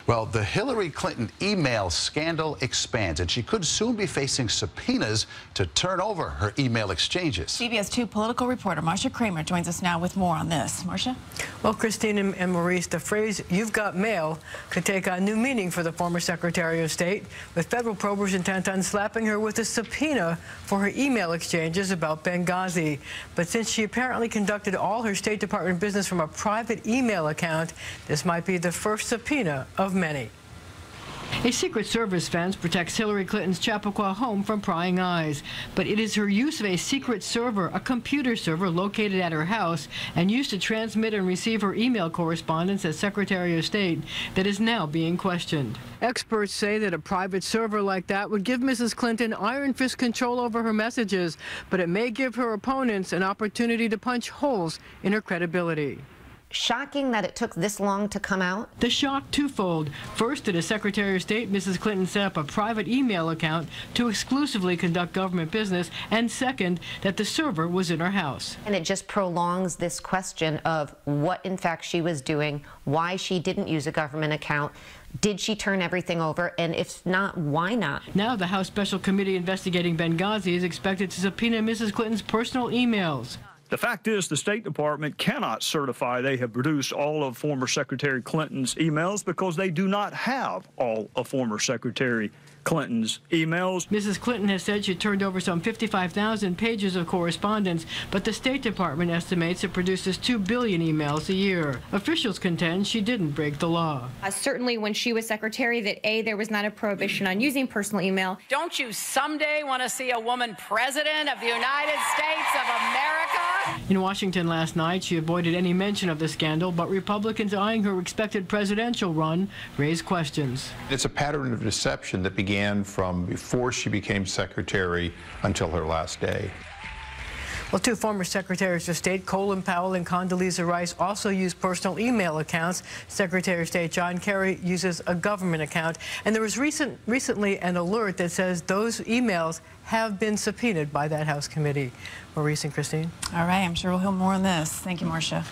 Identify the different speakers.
Speaker 1: Well, the Hillary Clinton email scandal expands, and she could soon be facing subpoenas to turn over her email exchanges.
Speaker 2: CBS 2 political reporter Marcia Kramer joins us now with more on this. Marcia?
Speaker 3: Well, Christine and Maurice, the phrase, "you've got mail," could take on new meaning for the former Secretary of State, with federal probers intent on slapping her with a subpoena for her email exchanges about Benghazi. But since she apparently conducted all her State Department business from a private email account, this might be the first subpoena of many. A Secret Service fence protects Hillary Clinton's Chappaqua home from prying eyes. But it is her use of a secret server, a computer server located at her house and used to transmit and receive her email correspondence as Secretary of State, that is now being questioned. Experts say that a private server like that would give Mrs. Clinton iron fist control over her messages, but it may give her opponents an opportunity to punch holes in her credibility.
Speaker 4: Shocking that it took this long to come out.
Speaker 3: The shock twofold. First, that as Secretary of State, Mrs. Clinton set up a private email account to exclusively conduct government business, and second, that the server was in her house.
Speaker 4: And it just prolongs this question of what in fact she was doing, why she didn't use a government account. Did she turn everything over? And if not, why not?
Speaker 3: Now the House Special Committee investigating Benghazi is expected to subpoena Mrs. Clinton's personal emails.
Speaker 5: The fact is, the State Department cannot certify they have produced all of former Secretary Clinton's emails because they do not have all of former Secretary Clinton's emails.
Speaker 3: Mrs. Clinton has said she turned over some 55,000 pages of correspondence, but the State Department estimates it produces 2 billion emails a year. Officials contend she didn't break the law.
Speaker 6: Certainly when she was secretary, that there was not a prohibition on using personal email.
Speaker 7: Don't you someday want to see a woman president of the United States of America?
Speaker 3: In Washington last night, she avoided any mention of the scandal, but Republicans eyeing her expected presidential run raised questions.
Speaker 8: It's a pattern of deception that began from before she became secretary until her last day.
Speaker 3: Well, 2 former secretaries of state, Colin Powell and Condoleezza Rice, also use personal email accounts. Secretary of State John Kerry uses a government account. And there was recently an alert that says those emails have been subpoenaed by that House committee. Maurice and Christine.
Speaker 2: All right, I'm sure we'll hear more on this. Thank you, Marcia.